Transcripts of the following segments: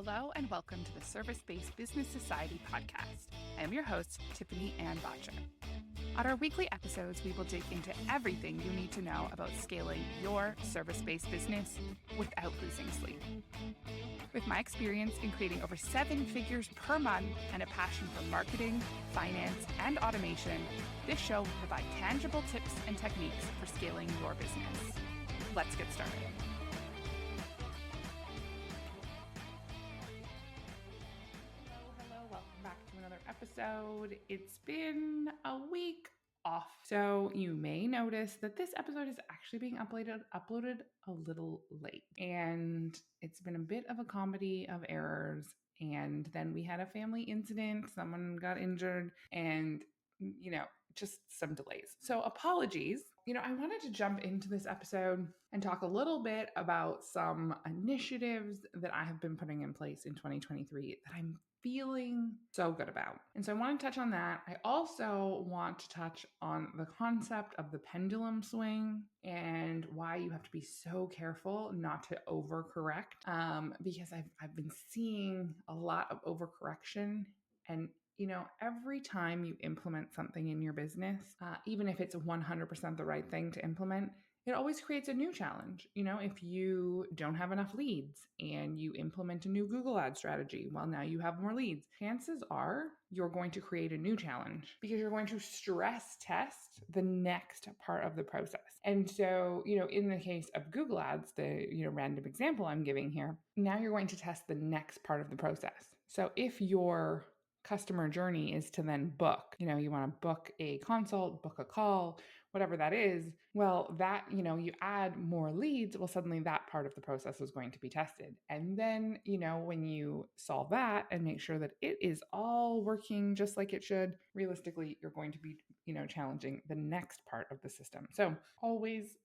Hello and welcome to the Service-Based Business Society podcast. I am your host, Tiffany-Ann Bottcher. On our weekly episodes, we will dig into everything you need to know about scaling your service-based business without losing sleep. With my experience in creating over 7 figures per month and a passion for marketing, finance, and automation, this show will provide tangible tips and techniques for scaling your business. Let's get started. Welcome back to another episode. It's been a week off, so you may notice that this episode is actually being uploaded a little late, and it's been a bit of a comedy of errors. And then we had a family incident, someone got injured, and just some delays. So apologies. I wanted to jump into this episode and talk a little bit about some initiatives that I have been putting in place in 2023 that I'm feeling so good about. And so I want to touch on that. I also want to touch on the concept of the pendulum swing and why you have to be so careful not to overcorrect, because I've been seeing a lot of overcorrection. And every time you implement something in your business, even if it's 100% the right thing to implement, it always creates a new challenge. If you don't have enough leads and you implement a new Google ad strategy, well, now you have more leads. Chances are you're going to create a new challenge because you're going to stress test the next part of the process. And so, in the case of Google ads, the, random example I'm giving here, now you're going to test the next part of the process. So if your customer journey is to then book, you want to book a consult, book a call, whatever that is, well, that, you add more leads, well, suddenly that part of the process is going to be tested. And then, when you solve that and make sure that it is all working just like it should, realistically, you're going to be, challenging the next part of the system. So always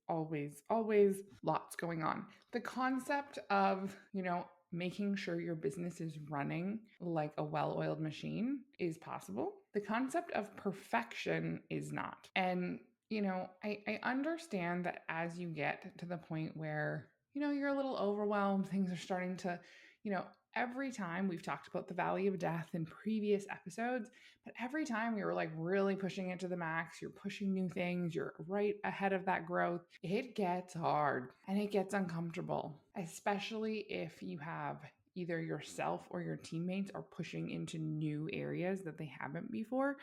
lots going on. The concept of, making sure your business is running like a well-oiled machine is possible. The concept of perfection is not. And, I understand that as you get to the point where, you're a little overwhelmed, things are starting to, every time we've talked about the valley of death in previous episodes, but every time we were like really pushing it to the max, you're pushing new things, you're right ahead of that growth, it gets hard and it gets uncomfortable, especially if you have either yourself or your teammates are pushing into new areas that they haven't before.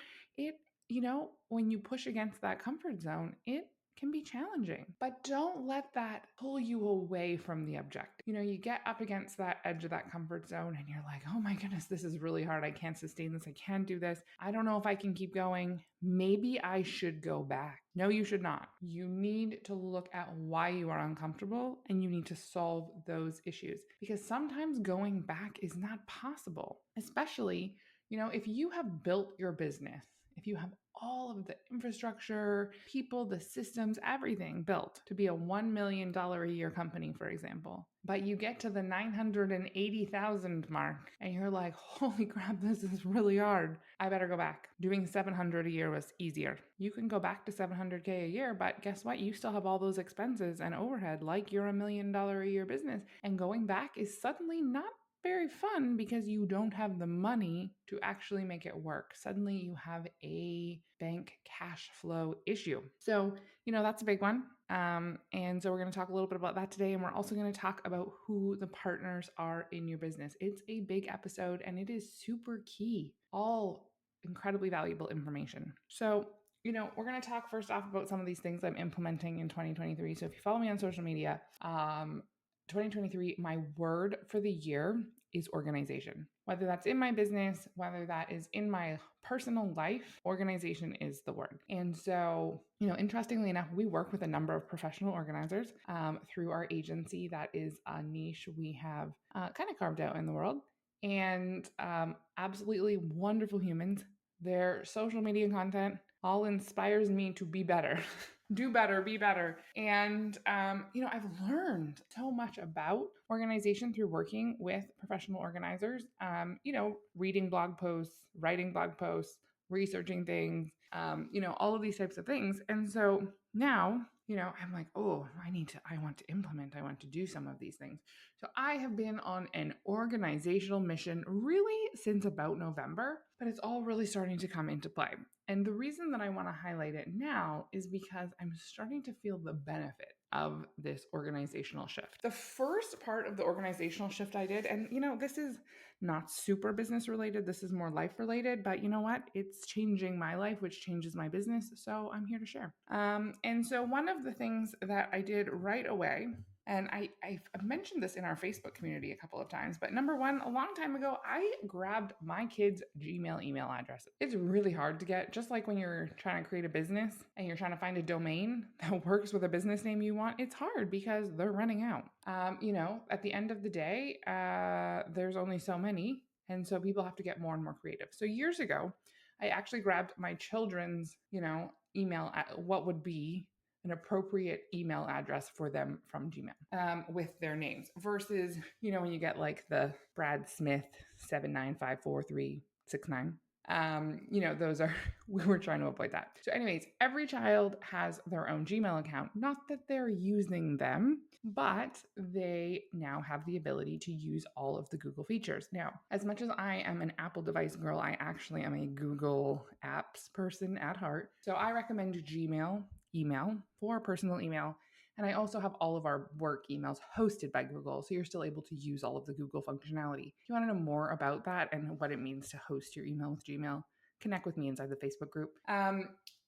When you push against that comfort zone, it can be challenging, but don't let that pull you away from the objective. You get up against that edge of that comfort zone and you're like, oh my goodness, this is really hard. I can't sustain this. I can't do this. I don't know if I can keep going. Maybe I should go back. No, you should not. You need to look at why you are uncomfortable and you need to solve those issues, because sometimes going back is not possible, especially, if you have built your business, if you have all of the infrastructure, people, the systems, everything built to be a $1 million a year company, for example, but you get to the 980,000 mark and you're like, holy crap, this is really hard. I better go back. Doing 700 a year was easier. You can go back to 700K a year, but guess what? You still have all those expenses and overhead like you're $1 million a year business. And going back is suddenly not very fun because you don't have the money to actually make it work. Suddenly you have a bank cash flow issue. So, that's a big one. And so we're going to talk a little bit about that today. And we're also going to talk about who the partners are in your business. It's a big episode and it is super key. All incredibly valuable information. So, we're going to talk first off about some of these things I'm implementing in 2023. So if you follow me on social media, 2023, my word for the year is organization. Whether that's in my business, whether that is in my personal life, organization is the word. And so, interestingly enough, we work with a number of professional organizers through our agency. That is a niche we have kind of carved out in the world. And absolutely wonderful humans. Their social media content all inspires me to be better. Do better, be better. And, I've learned so much about organization through working with professional organizers, reading blog posts, writing blog posts, researching things, all of these types of things. And so now, I'm like, oh, I want to do some of these things. So I have been on an organizational mission really since about November, but it's all really starting to come into play. And the reason that I want to highlight it now is because I'm starting to feel the benefit of this organizational shift. The first part of the organizational shift I did, and this is not super business related, this is more life related, but you know what? It's changing my life, which changes my business. So I'm here to share. And so one of the things that I did right away, and I've mentioned this in our Facebook community a couple of times, but number one, a long time ago, I grabbed my kids' Gmail email addresses. It's really hard to get, just like when you're trying to create a business and you're trying to find a domain that works with a business name you want, it's hard because they're running out. At the end of the day, there's only so many. And so people have to get more and more creative. So years ago, I actually grabbed my children's, email, what would be an appropriate email address for them from Gmail with their names versus, when you get like the Brad Smith 7954369. Those are, we were trying to avoid that. So anyways, every child has their own Gmail account. Not that they're using them, but they now have the ability to use all of the Google features. Now, as much as I am an Apple device girl, I actually am a Google apps person at heart. So I recommend Gmail email for personal email. And I also have all of our work emails hosted by Google, so you're still able to use all of the Google functionality. If you want to know more about that and what it means to host your email with Gmail, connect with me inside the Facebook group.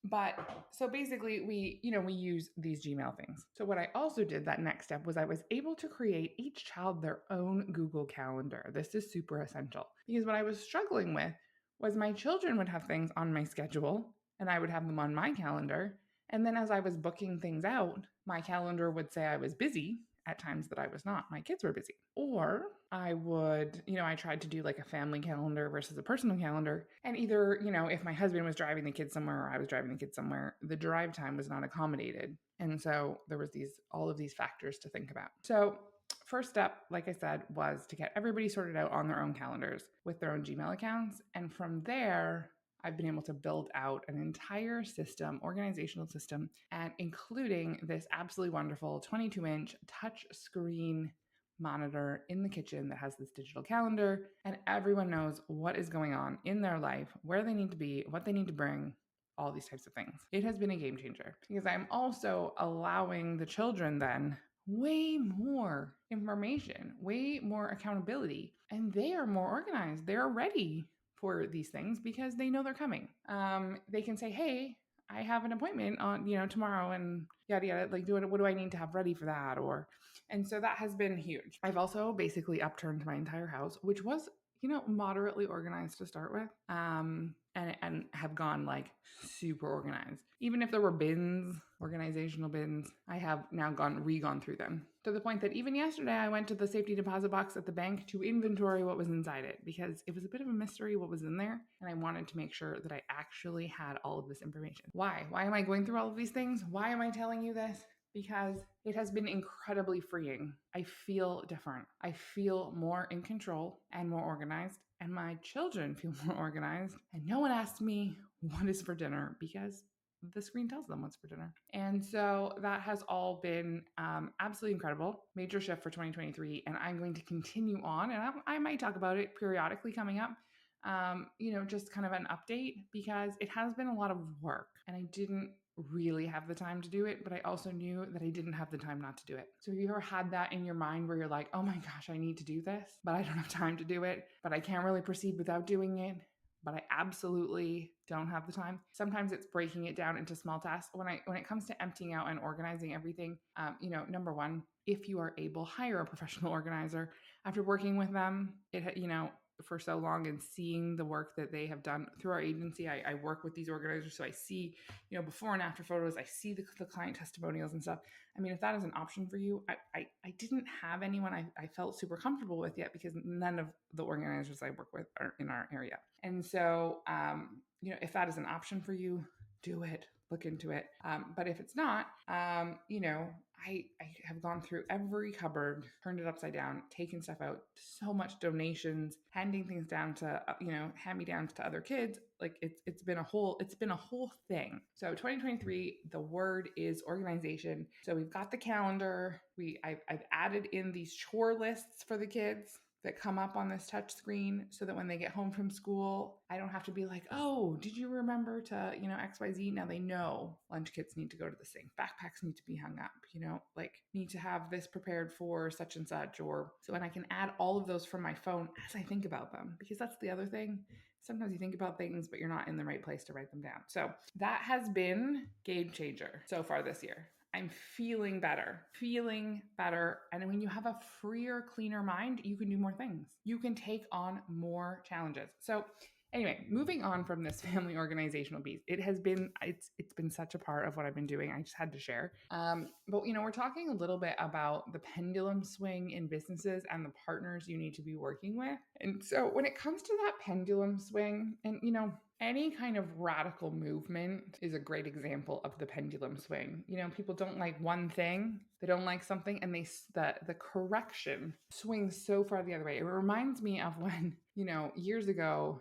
But so basically we use these Gmail things. So what I also did, that next step, was I was able to create each child their own Google Calendar. This is super essential because what I was struggling with was my children would have things on my schedule and I would have them on my calendar. And then as I was booking things out, my calendar would say I was busy at times that I was not. My kids were busy. Or I would, I tried to do like a family calendar versus a personal calendar. And either, if my husband was driving the kids somewhere or I was driving the kids somewhere, the drive time was not accommodated. And so there was all of these factors to think about. So first step, like I said, was to get everybody sorted out on their own calendars with their own Gmail accounts. And from there, I've been able to build out an entire system, organizational system, and including this absolutely wonderful 22-inch touch screen monitor in the kitchen that has this digital calendar, and everyone knows what is going on in their life, where they need to be, what they need to bring, all these types of things. It has been a game changer because I'm also allowing the children then way more information, way more accountability, and they are more organized. They're ready for these things because they know they're coming. They can say, hey, I have an appointment on, tomorrow and yada, yada, like what do I need to have ready for that? And so that has been huge. I've also basically upturned my entire house, which was, moderately organized to start with, and have gone like super organized. Even if there were bins, organizational bins, I have now gone through them to the point that even yesterday I went to the safety deposit box at the bank to inventory what was inside it because it was a bit of a mystery what was in there. And I wanted to make sure that I actually had all of this information. Why? Why am I going through all of these things? Why am I telling you this? Because it has been incredibly freeing. I feel different. I feel more in control and more organized. And my children feel more organized. And no one asks me what is for dinner because the screen tells them what's for dinner. And so that has all been absolutely incredible. Major shift for 2023. And I'm going to continue on. And I might talk about it periodically coming up. Just kind of an update because it has been a lot of work and I didn't really have the time to do it, but I also knew that I didn't have the time not to do it. So have you ever had that in your mind where you're like, oh my gosh, I need to do this, but I don't have time to do it, but I can't really proceed without doing it, but I absolutely don't have the time. Sometimes it's breaking it down into small tasks. When it comes to emptying out and organizing everything, number one, if you are able, hire a professional organizer. After working with them, for so long and seeing the work that they have done through our agency, I work with these organizers, so I see, before and after photos, I see the client testimonials and stuff. I mean, if that is an option for you, I didn't have anyone I felt super comfortable with yet because none of the organizers I work with are in our area. And so, if that is an option for you, do it. look into it. But if it's not, I have gone through every cupboard, turned it upside down, taken stuff out, so much donations, handing things down to, hand-me-downs to other kids. Like it's been a whole thing. So 2023, the word is organization. So we've got the calendar. I've added in these chore lists for the kids that come up on this touch screen so that when they get home from school, I don't have to be like, oh, did you remember to, XYZ? Now they know lunch kits need to go to the sink. Backpacks need to be hung up, like need to have this prepared for such and such. Or so, and I can add all of those from my phone as I think about them, because that's the other thing. Sometimes you think about things, but you're not in the right place to write them down. So that has been game changer so far this year. I'm feeling better. And when you have a freer, cleaner mind, you can do more things. You can take on more challenges. So anyway, moving on from this family organizational piece, it's been such a part of what I've been doing. I just had to share. But we're talking a little bit about the pendulum swing in businesses and the partners you need to be working with. And so when it comes to that pendulum swing, and any kind of radical movement is a great example of the pendulum swing. People don't like one thing, they don't like something, and the correction swings so far the other way. It reminds me of when, years ago,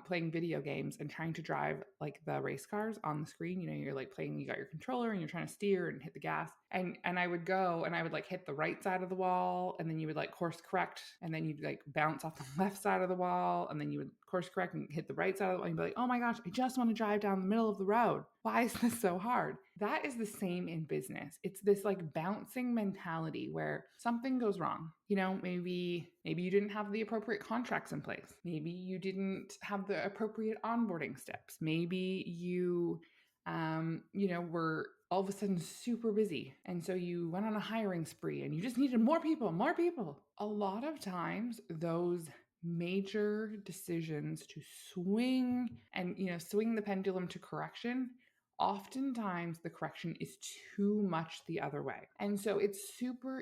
playing video games and trying to drive like the race cars on the screen. You're like playing, you got your controller and you're trying to steer and hit the gas. And I would go and I would like hit the right side of the wall, and then you would like course correct, and then you'd like bounce off the left side of the wall, and then you would course correct and hit the right side of the wall. And you'd be like, oh my gosh, I just want to drive down the middle of the road. Why is this so hard? That is the same in business. It's this like bouncing mentality where something goes wrong. Maybe you didn't have the appropriate contracts in place. Maybe you didn't have the appropriate onboarding steps. Maybe you, were all of a sudden super busy. And so you went on a hiring spree and you just needed more people. A lot of times those major decisions to swing the pendulum to correction, oftentimes the correction is too much the other way. And so it's super,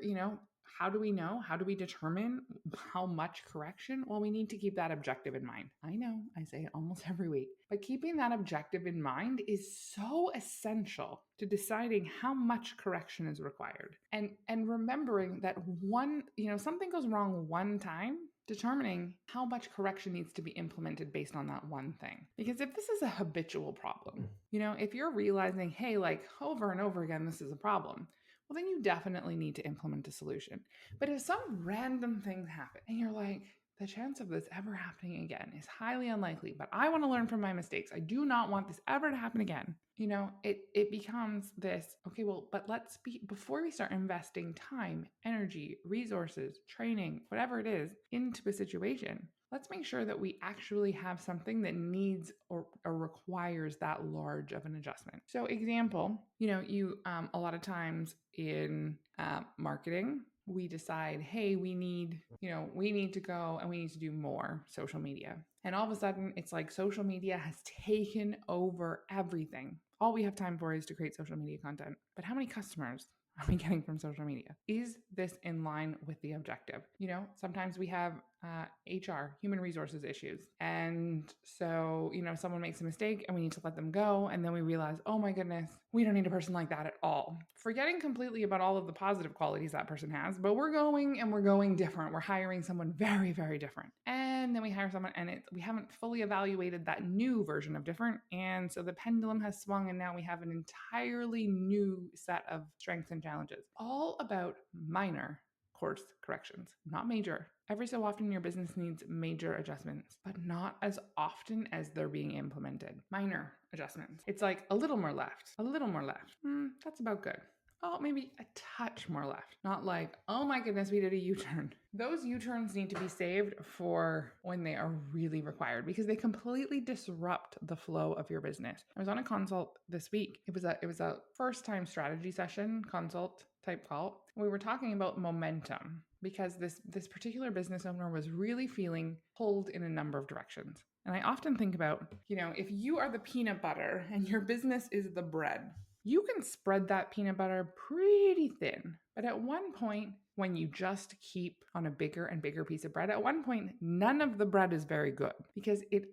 how do we know? How do we determine how much correction? Well, we need to keep that objective in mind. I know I say it almost every week, but keeping that objective in mind is so essential to deciding how much correction is required. And remembering that something goes wrong one time, determining how much correction needs to be implemented based on that one thing. Because if this is a habitual problem, if you're realizing, hey, like over and over again, this is a problem, well, then you definitely need to implement a solution. But if some random things happen and you're like, the chance of this ever happening again is highly unlikely, but I want to learn from my mistakes. I do not want this ever to happen again. It becomes this, okay, well, but before we start investing time, energy, resources, training, whatever it is, into a situation, let's make sure that we actually have something that needs or requires that large of an adjustment. So example, a lot of times in marketing, we decide, hey, we need to go and we need to do more social media. And all of a sudden it's like social media has taken over everything. All we have time for is to create social media content. But how many customers are we getting from social media? Is this in line with the objective? Sometimes we have HR, human resources issues. And so, someone makes a mistake and we need to let them go. And then we realize, oh my goodness, we don't need a person like that at all. Forgetting completely about all of the positive qualities that person has, but we're going different. We're hiring someone very, very different. And then we hire someone and we haven't fully evaluated that new version of different. And so the pendulum has swung and now we have an entirely new set of strengths and challenges, all about minor course corrections, not major. Every so often your business needs major adjustments, but not as often as they're being implemented. Minor adjustments. It's like a little more left. That's about good. Oh, maybe a touch more left. Not like, oh my goodness, we did a U-turn. Those U-turns need to be saved for when they are really required because they completely disrupt the flow of your business. I was on a consult this week. It was a first-time strategy session consult type call. We were talking about momentum because this particular business owner was really feeling pulled in a number of directions. And I often think about, if you are the peanut butter and your business is the bread, you can spread that peanut butter pretty thin. But at one point, when you just keep on a bigger and bigger piece of bread, at one point, none of the bread is very good because it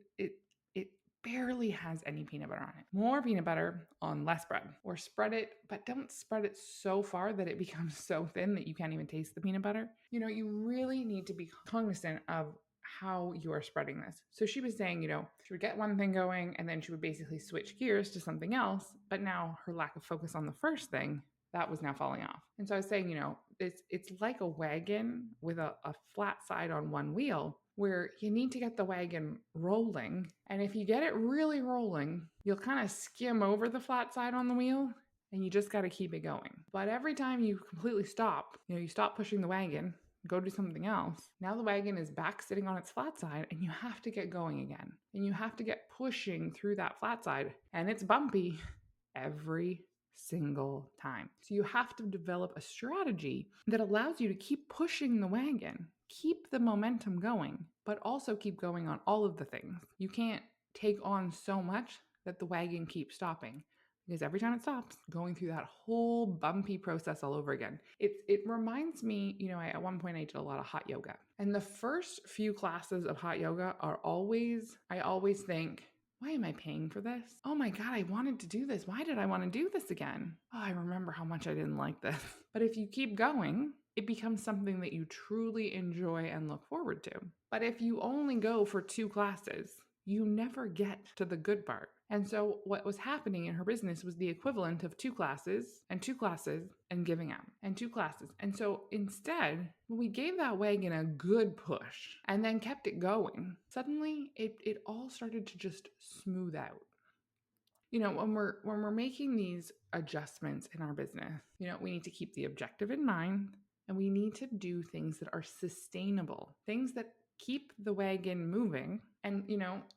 barely has any peanut butter on it. More peanut butter on less bread, or spread it, but don't spread it so far that it becomes so thin that you can't even taste the peanut butter. You really need to be cognizant of how you are spreading this. So she was saying, she would get one thing going and then she would basically switch gears to something else. But now her lack of focus on the first thing, that was now falling off. And so I was saying, it's like a wagon with a flat side on one wheel, where you need to get the wagon rolling. And if you get it really rolling, you'll kind of skim over the flat side on the wheel, and you just got to keep it going. But every time you completely stop, you stop pushing the wagon, go do something else. Now the wagon is back sitting on its flat side, and you have to get going again. And you have to get pushing through that flat side, and it's bumpy every single time. So you have to develop a strategy that allows you to keep pushing the wagon, keep the momentum going, but also keep going on all of the things. You can't take on so much that the wagon keeps stopping, because every time it stops, going through that whole bumpy process all over again. It reminds me, at one point I did a lot of hot yoga. And the first few classes of hot yoga I always think, why am I paying for this? Oh my God, I wanted to do this. Why did I want to do this again? Oh, I remember how much I didn't like this. But if you keep going, it becomes something that you truly enjoy and look forward to. But if you only go for 2 classes, you never get to the good part. And so what was happening in her business was the equivalent of 2 classes and 2 classes and giving up and 2 classes. And so instead, when we gave that wagon a good push and then kept it going, suddenly it all started to just smooth out. When we're making these adjustments in our business, we need to keep the objective in mind, and we need to do things that are sustainable, things that keep the wagon moving. And,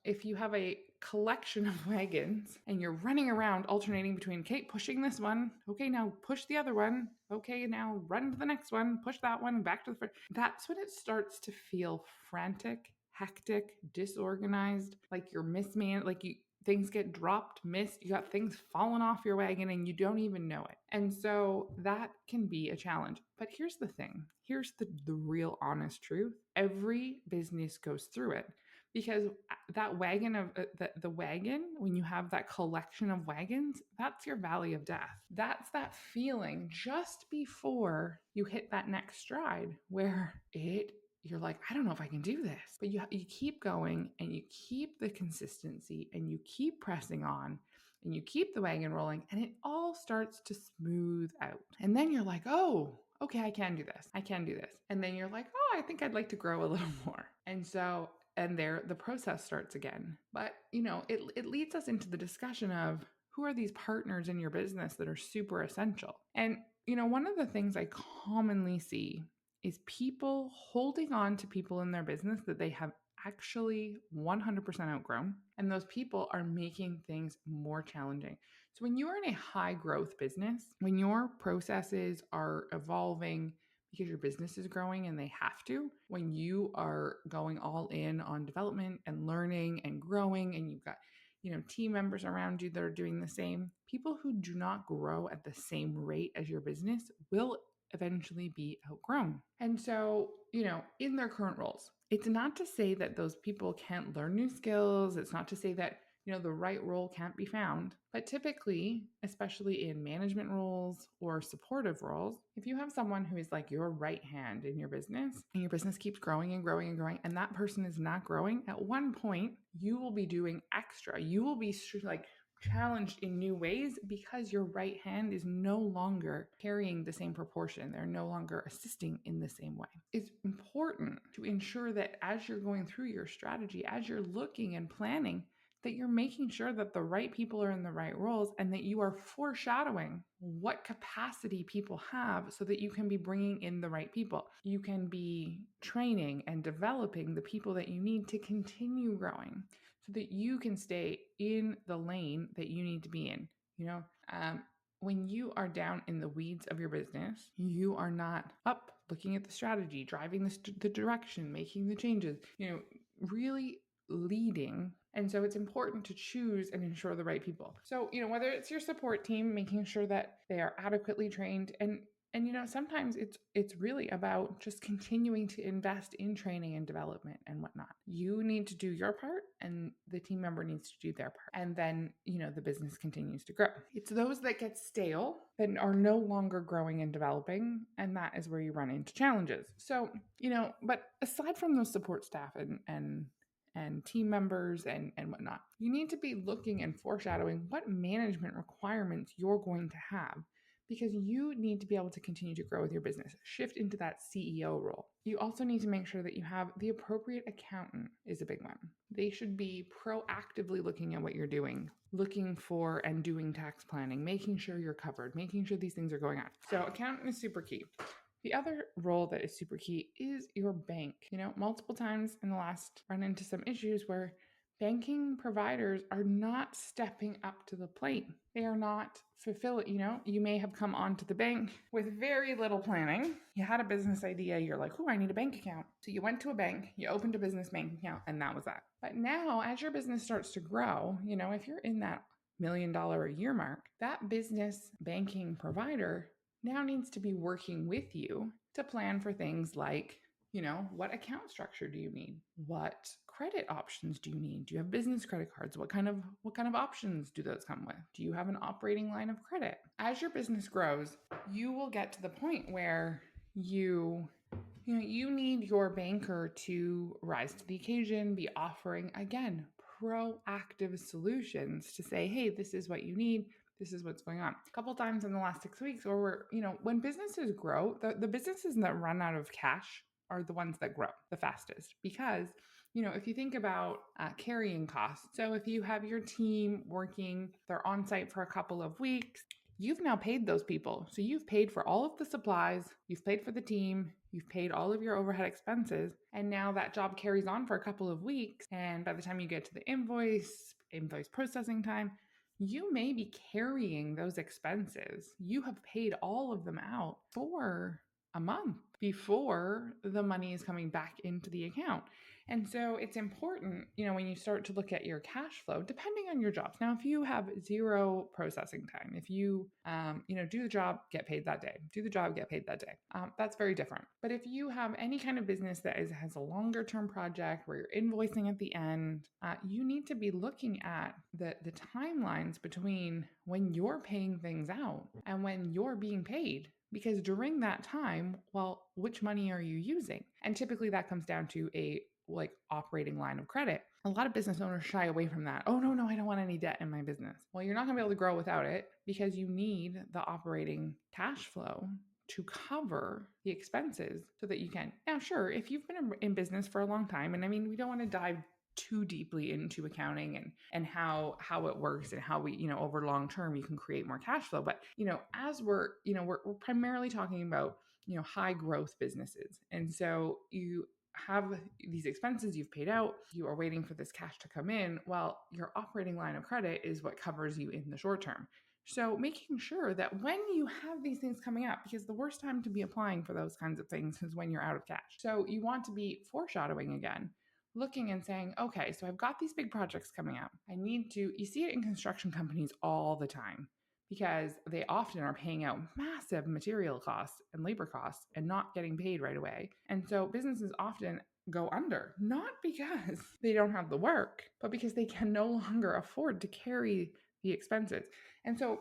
if you have a collection of wagons and you're running around alternating between, okay, pushing this one, okay, now push the other one, okay, now run to the next one, push that one, back to the first, that's when it starts to feel frantic, hectic, disorganized, like you're things get dropped, missed, you got things falling off your wagon and you don't even know it. And so that can be a challenge. But here's the thing. Here's the real honest truth. Every business goes through it, because that wagon of the wagon, when you have that collection of wagons, that's your valley of death. That's that feeling just before you hit that next stride where you're like, I don't know if I can do this. But you keep going, and you keep the consistency, and you keep pressing on, and you keep the wagon rolling, and it all starts to smooth out. And then you're like, oh, okay, I can do this. I can do this. And then you're like, oh, I think I'd like to grow a little more. And there the process starts again. But, it leads us into the discussion of, who are these partners in your business that are super essential? And, one of the things I commonly see is people holding on to people in their business that they have actually 100% outgrown. And those people are making things more challenging. So when you are in a high growth business, when your processes are evolving because your business is growing and they have to, when you are going all in on development and learning and growing, and you've got team members around you that are doing the same, people who do not grow at the same rate as your business will eventually be outgrown. And so, in their current roles, it's not to say that those people can't learn new skills. It's not to say that, the right role can't be found. But typically, especially in management roles or supportive roles, if you have someone who is like your right hand in your business, and your business keeps growing and growing and growing, and that person is not growing, at one point, you will be doing extra. You will be challenged in new ways, because your right hand is no longer carrying the same proportion. They're no longer assisting in the same way. It's important to ensure that as you're going through your strategy, as you're looking and planning, that you're making sure that the right people are in the right roles, and that you are foreshadowing what capacity people have, so that you can be bringing in the right people. You can be training and developing the people that you need to continue growing, so that you can stay in the lane that you need to be in. When you are down in the weeds of your business, you are not up looking at the strategy, driving the direction, making the changes, really leading. And so it's important to choose and ensure the right people. So, whether it's your support team, making sure that they are adequately trained, and And sometimes it's really about just continuing to invest in training and development and whatnot. You need to do your part and the team member needs to do their part. And then, the business continues to grow. It's those that get stale that are no longer growing and developing, and that is where you run into challenges. So, but aside from those support staff and team members and whatnot, you need to be looking and foreshadowing what management requirements you're going to have, because you need to be able to continue to grow with your business, shift into that CEO role. You also need to make sure that you have the appropriate accountant is a big one. They should be proactively looking at what you're doing, looking for and doing tax planning, making sure you're covered, making sure these things are going on. So accountant is super key. The other role that is super key is your bank. Multiple times in the last run into some issues where banking providers are not stepping up to the plate. They are not fulfilling. You may have come onto the bank with very little planning. You had a business idea. You're like, I need a bank account. So you went to a bank, you opened a business bank account, and that was that. But now as your business starts to grow, if you're in that $1 million a year mark, that business banking provider now needs to be working with you to plan for things like, what account structure do you need? What credit options do you need? Do you have business credit cards? What kind of options do those come with? Do you have an operating line of credit? As your business grows, you will get to the point where you need your banker to rise to the occasion, be offering, again, proactive solutions to say, hey, this is what you need. This is what's going on. A couple times in the last 6 weeks where we're, when businesses grow, the businesses that run out of cash are the ones that grow the fastest, because if you think about carrying costs, so if you have your team working, they're on site for a couple of weeks, you've now paid those people. So you've paid for all of the supplies, you've paid for the team, you've paid all of your overhead expenses, and now that job carries on for a couple of weeks. And by the time you get to the invoice processing time, you may be carrying those expenses. You have paid all of them out for a month before the money is coming back into the account. And so it's important, when you start to look at your cash flow, depending on your jobs. Now, if you have zero processing time, if you, do the job, get paid that day, do the job, get paid that day, that's very different. But if you have any kind of business that has a longer term project where you're invoicing at the end, you need to be looking at the timelines between when you're paying things out and when you're being paid. Because during that time, which money are you using? And typically that comes down to a operating line of credit. A lot of business owners shy away from that. Oh, no, I don't want any debt in my business. Well, you're not going to be able to grow without it, because you need the operating cash flow to cover the expenses so that you can. Now, sure, if you've been in business for a long time, and we don't want to dive too deeply into accounting and how it works and how we, over long term you can create more cash flow. But, as we're primarily talking about, high growth businesses. And so you have these expenses you've paid out, you are waiting for this cash to come in. Well, your operating line of credit is what covers you in the short term. So making sure that when you have these things coming up, because the worst time to be applying for those kinds of things is when you're out of cash. So you want to be foreshadowing again, looking and saying, okay, so I've got these big projects coming up. You see it in construction companies all the time, because they often are paying out massive material costs and labor costs and not getting paid right away. And so businesses often go under, not because they don't have the work, but because they can no longer afford to carry the expenses. And so,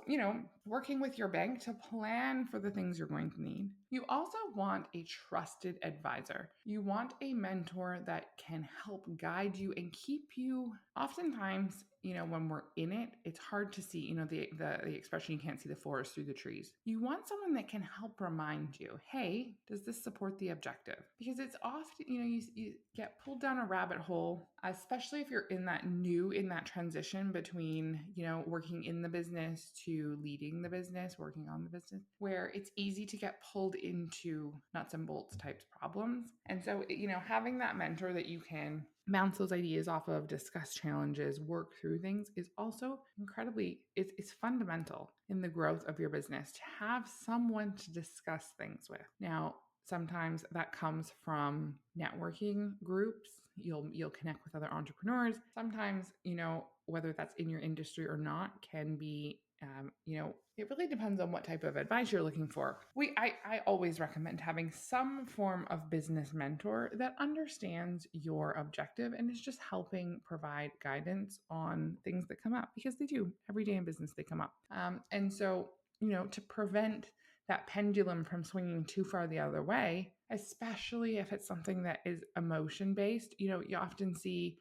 working with your bank to plan for the things you're going to need. You also want a trusted advisor. You want a mentor that can help guide you and keep you. Oftentimes, when we're in it, it's hard to see, the expression, you can't see the forest through the trees. You want someone that can help remind you, hey, does this support the objective? Because it's often, you get pulled down a rabbit hole, especially if you're in that transition between, working in the business to leading the business, working on the business, where it's easy to get pulled into nuts and bolts types problems. And so, having that mentor that you can bounce those ideas off of, discuss challenges, work through things is also incredibly, it's fundamental in the growth of your business to have someone to discuss things with. Now, sometimes that comes from networking groups. You'll connect with other entrepreneurs. Sometimes, whether that's in your industry or not, can be It really depends on what type of advice you're looking for. I always recommend having some form of business mentor that understands your objective and is just helping provide guidance on things that come up, because they do every day in business, they come up. And so, to prevent that pendulum from swinging too far the other way, especially if it's something that is emotion based. You often see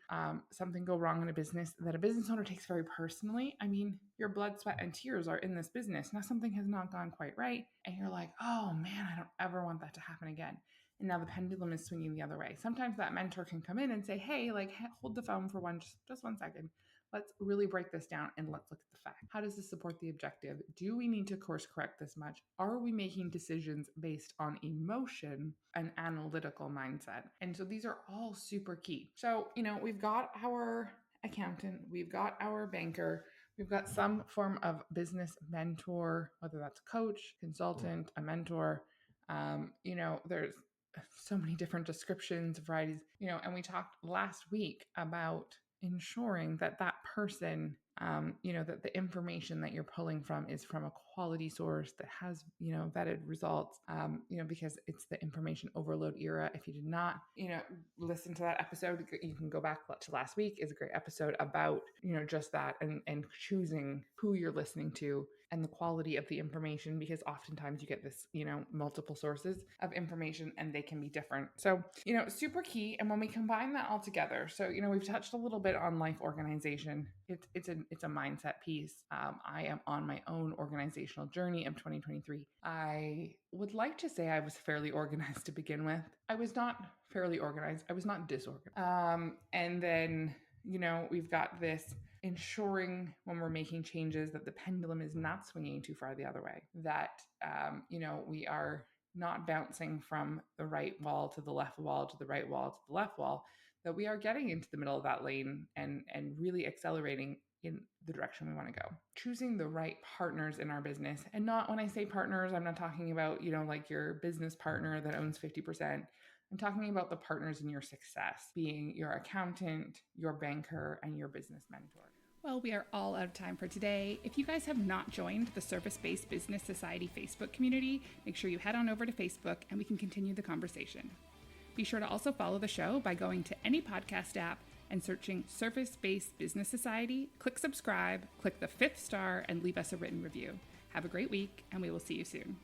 something go wrong in a business that a business owner takes very personally. I mean, your blood, sweat, and tears are in this business. Now something has not gone quite right, and you're like, oh man, I don't ever want that to happen again. And now the pendulum is swinging the other way. Sometimes that mentor can come in and say, hey, like, hold the phone for just 1 second. Let's really break this down and let's look at the fact. How does this support the objective? Do we need to course correct this much? Are we making decisions based on emotion and analytical mindset? And so these are all super key. So, we've got our accountant, we've got our banker, we've got some form of business mentor, whether that's a coach, consultant, a mentor. There's so many different descriptions, varieties, and we talked last week about ensuring that person, that the information that you're pulling from is from a quality source that has, vetted results, because it's the information overload era. If you did not, listen to that episode, you can go back to last week. Is a great episode about, just that and choosing who you're listening to and the quality of the information, because oftentimes you get this, multiple sources of information and they can be different. So, super key. And when we combine that all together, so, we've touched a little bit on life organization. It's a mindset piece. I am on my own organizational journey of 2023. I would like to say I was fairly organized to begin with. I was not fairly organized. I was not disorganized. And then, we've got this ensuring when we're making changes that the pendulum is not swinging too far the other way, that, we are not bouncing from the right wall to the left wall to the right wall to the left wall, that we are getting into the middle of that lane and really accelerating in the direction we want to go. Choosing the right partners in our business. And not, when I say partners, I'm not talking about, like your business partner that owns 50%. I'm talking about the partners in your success, being your accountant, your banker, and your business mentor. Well, we are all out of time for today. If you guys have not joined the Service-Based Business Society Facebook community, make sure you head on over to Facebook and we can continue the conversation. Be sure to also follow the show by going to any podcast app and searching Service-Based Business Society, click subscribe, click the 5th star, and leave us a written review. Have a great week, and we will see you soon.